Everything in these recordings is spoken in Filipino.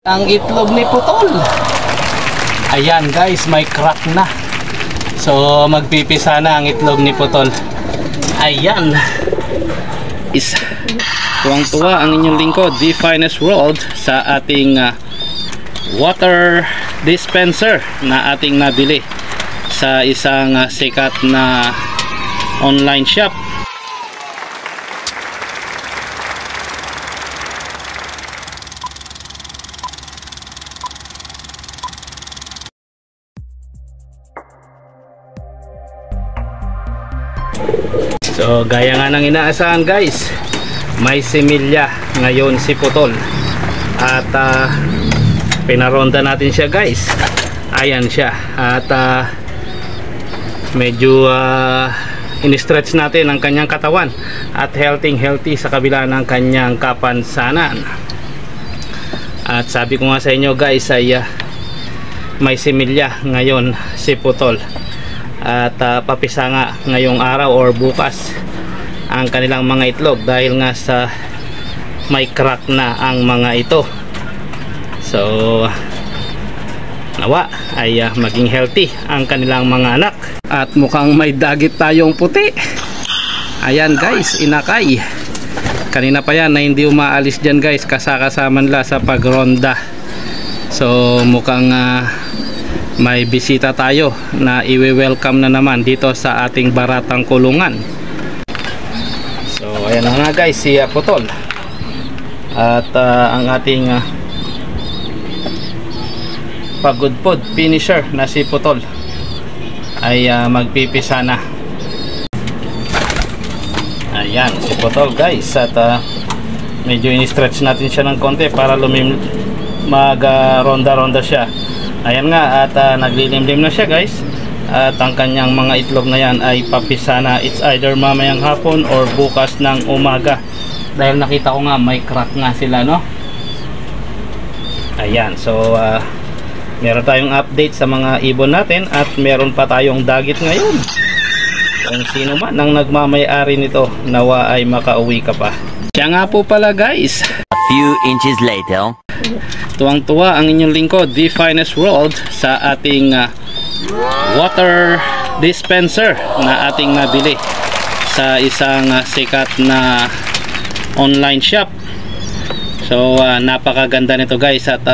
Ang itlog ni Putol. Ayan guys, may crack na. So magpipisa na ang itlog ni Putol. Ayan. Tuwang-tuwa ang inyong lingkod, The Finest World, sa ating water dispenser na ating nabili sa isang sikat na online shop. So gaya nga ng inaasahan guys, may similya ngayon si Putol. At pinaronda natin siya guys. Ayan siya. At medyo in-stretch natin ang kanyang katawan. At healthy sa kabila ng kanyang kapansanan. At sabi ko nga sa inyo guys ay may similya ngayon si Putol. At papisa nga ngayong araw or bukas ang kanilang mga itlog dahil nga sa may crack na ang mga ito. So nawa ay maging healthy ang kanilang mga anak. At mukhang may dagit tayong puti. Ayan guys, inakay. Kanina pa yan na hindi umaalis dyan guys, kasama nila sa pagronda. So mukhang may bisita tayo na i-welcome na naman dito sa ating baratang kulungan. So ayan na nga guys si Putol. At ang ating pagudpod finisher na si Putol ay magpipisa na. Ayan si Putol guys. At medyo in-stretch natin siya ng konti para mag-ronda-ronda siya. Ayan nga, at naglilimlim na siya guys. At ang kanyang mga itlog na yan ay papisa na. It's either mamayang hapon or bukas ng umaga. Dahil nakita ko nga may crack nga sila, no? Ayan, so meron tayong update sa mga ibon natin. At meron pa tayong dagit ngayon. Kung sino man ang nagmamay-ari nito, nawa ay makauwi ka pa. Siya nga po pala guys. A few inches later. Tuwang-tuwa ang inyong lingkod, The Finest World, sa ating water dispenser na ating nabili sa isang sikat na online shop. So napakaganda nito guys. At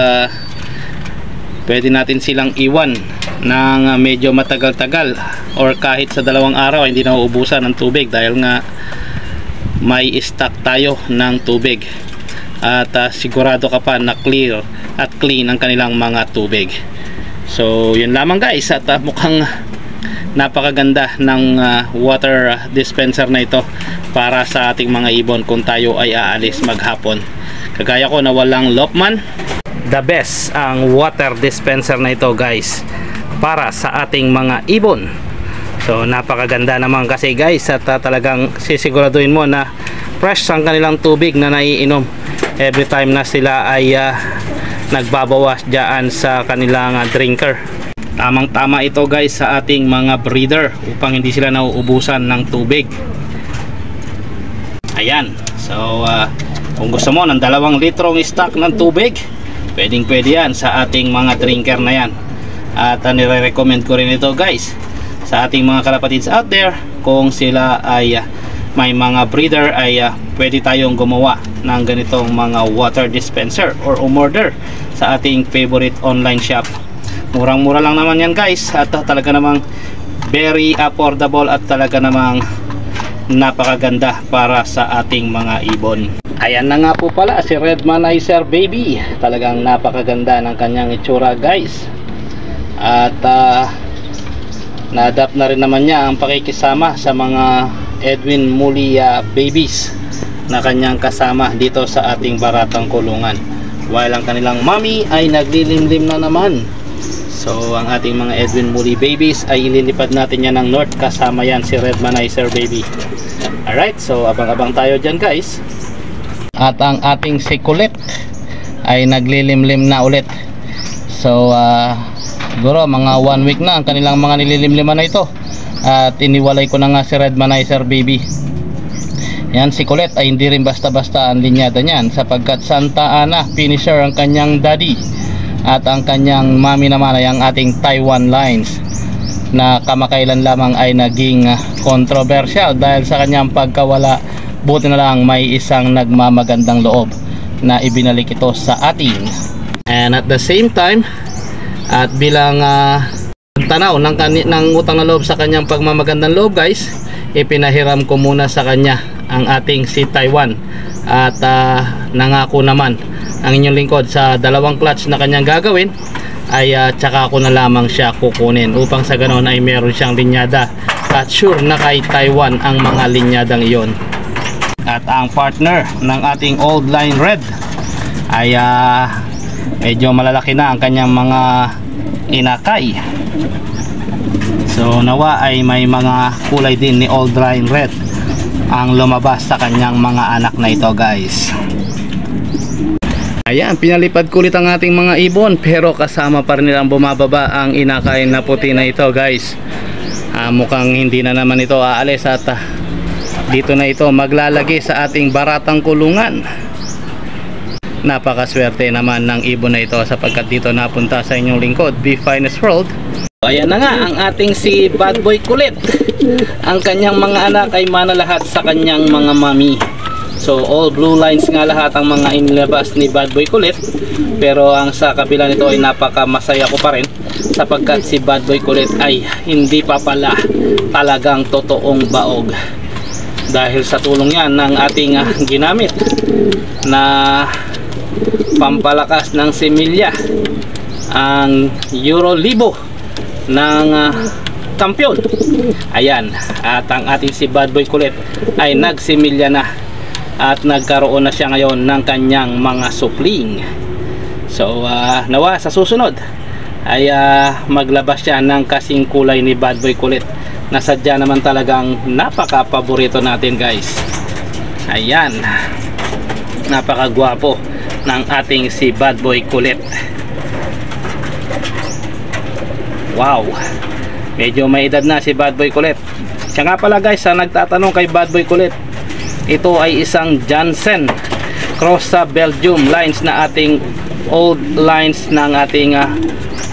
pwede natin silang iwan ng medyo matagal-tagal or kahit sa 2 araw hindi na uubusan ng tubig dahil nga may stock tayo ng tubig. At sigurado ka pa na clear at clean ang kanilang mga tubig. So yun lamang guys. At mukhang napakaganda ng water dispenser na ito para sa ating mga ibon kung tayo ay aalis maghapon. Kagaya ko na walang Lokman, the best ang water dispenser na ito guys para sa ating mga ibon. So napakaganda naman kasi guys. At talagang sisiguraduhin mo na fresh ang kanilang tubig na naiinom every time na sila ay nagbabawas dyan sa kanilang drinker. Tamang tama ito guys sa ating mga breeder upang hindi sila nauubusan ng tubig. Ayan, so kung gusto mo ng 2 litrong stock ng tubig, pwedeng pwede yan sa ating mga drinker na yan. At nire-recommend ko rin ito guys sa ating mga kalapatids out there. Kung sila ay may mga breeder ay pwede tayong gumawa ng ganitong mga water dispenser or umorder sa ating favorite online shop. Murang-mura lang naman yan guys. At talaga namang very affordable at talaga namang napakaganda para sa ating mga ibon. Ayan na nga po pala si Redmanizer baby. Talagang napakaganda ng kanyang itsura guys. At na-adapt na rin naman niya ang pakikisama sa mga Edwin Muli babies na kanyang kasama dito sa ating baratang kulungan, while ang kanilang mommy ay naglilimlim na naman. So ang ating mga Edwin Muli babies ay ililipad natin yan ng north, kasama yan si Redmanizer baby. Alright, so abang-abang tayo dyan guys. At ang ating sikulit ay naglilimlim na ulit. So siguro mga 1 week na ang kanilang mga nililimliman na ito. At iniwalay ko na nga si Redmanizer baby. Yan, si Colette ay hindi rin basta-basta ang linyada niyan, sapagkat Santa Ana finisher ang kanyang daddy, at ang kanyang mami naman ay ang ating Taiwan lines, na kamakailan lamang ay naging controversial dahil sa kanyang pagkawala. Buti na lang may isang nagmamagandang loob na ibinalik ito sa atin. And at the same time, at bilang tanaw ng utang na loob sa kanyang pagmamagandang loob, guys, ipinahiram ko muna sa kanya ang ating si Taiwan, at nangako naman ang inyong lingkod sa 2 clutch na kanyang gagawin ay tsaka ko na lamang siya kukunin, upang sa ganon ay meron siyang linyada at sure na kay Taiwan ang mga linyadang iyon. At ang partner ng ating old line red ay medyo malalaki na ang kanyang mga inakay. So nawa ay may mga kulay din ni old line red ang lumabas sa kanyang mga anak na ito, guys. Ayan, pinalipad ko ulit ang ating mga ibon, pero kasama pa rin nilang bumababa ang inakay na puti na ito, guys. Mukhang hindi na naman ito aalis, at dito na ito maglalagay sa ating baratang kulungan. Napakaswerte naman ng ibon na ito, sapagkat dito napunta sa inyong lingkod, Be Finest World. Ayan na nga ang ating si Bad Boy Colette. Ang kanyang mga anak ay manalahat sa kanyang mga mami. So all blue lines nga lahat ang mga inilabas ni Bad Boy Colette. Pero ang sa kabila nito ay napaka masaya ko pa rin, sapagkat si Bad Boy Colette ay hindi pa pala talagang totoong baog. Dahil sa tulong yan ng ating ginamit na pampalakas ng similya, ang Euro Libo ng kampiyon. Ayan, at ang ating si Bad Boy Colette ay nagsimilya na, at nagkaroon na siya ngayon ng kanyang mga supling. So nawa sa susunod ay maglabas siya ng kasing kulay ni Bad Boy Colette, na sadya naman talagang napaka paborito natin, guys. Ayan, napaka gwapo ng ating si Bad Boy Colette. Wow, medyo may edad na si Bad Boy Colette. Siya nga pala, guys, sa nagtatanong kay Bad Boy Colette, ito ay isang Jansen cross sa Belgium lines na ating old lines ng ating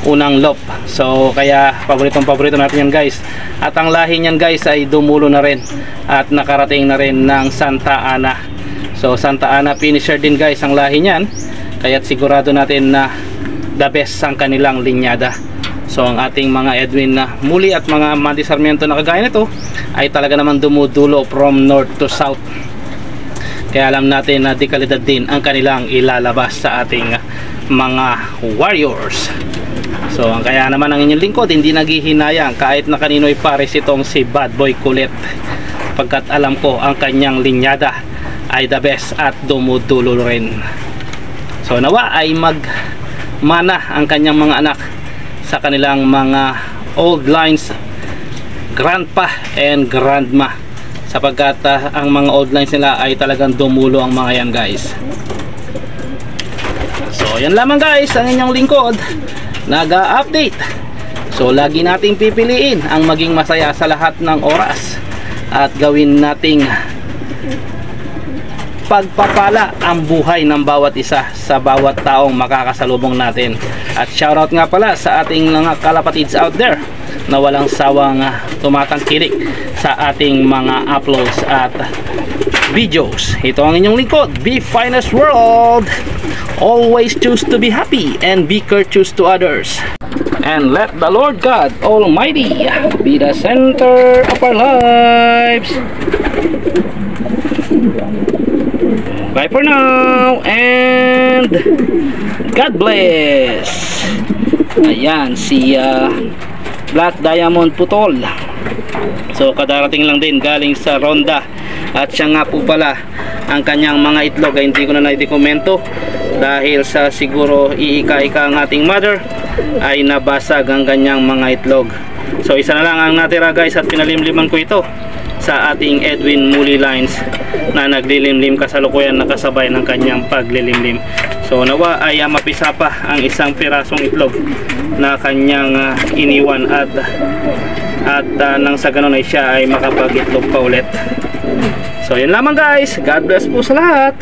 unang lop. So kaya paborito natin yan, guys. At ang lahi niyan, guys, ay dumulo na rin at nakarating na rin ng Santa Ana. So Santa Ana finisher din, guys, ang lahi niyan, kaya't sigurado natin na the best ang kanilang linyada. So ang ating mga Edwin na muli at mga Manti Sarmiento na kagaya nito ay talaga naman dumudulo from north to south. Kaya alam natin na di kalidad din ang kanilang ilalabas sa ating mga warriors. So ang kaya naman ang inyong lingkod hindi naghihinayang kahit na kanino'y pares itong si Bad Boy Colette, pagkat alam ko ang kanyang linyada ay the best at dumudulo rin. So nawa ay magmana ang kanyang mga anak sa kanilang mga old lines grandpa and grandma, sapagkat ang mga old lines nila ay talagang dumulo ang mga yan, guys. So yan lamang, guys, ang inyong lingkod nag-update. So lagi nating pipiliin ang maging masaya sa lahat ng oras, at gawin nating pagpapala ang buhay ng bawat isa sa bawat taong makakasalubong natin. At shoutout nga pala sa ating mga kalapatids out there na walang sawang tumatangkilik sa ating mga uploads at videos. Ito ang inyong lingkod, Be Finest World. Always choose to be happy and be courteous to others. And let the Lord God Almighty be the center of our lives. Bye for now and God bless. Ayan si Black Diamond Putol. So kadarating lang din galing sa ronda, at siya nga po pala ang kanyang mga itlog ay hindi ko na naidokumento dahil sa siguro iika-ika ang ating mother ay nabasag ang kanyang mga itlog. So isa na lang ang natira, guys, at pinalimliman ko ito sa ating Edwin Muli lines na naglilimlim kasalukuyan na kasabay ng kanyang paglilimlim. So nawa ay mapisa pa ang isang pirasong itlog na kanyang iniwan, at nang sa ganun ay siya ay makapag-itlog pa ulit. So yun lamang guys, God bless po sa lahat.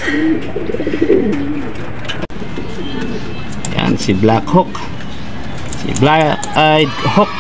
Yan si Black Hawk, si Black-eyed Hawk.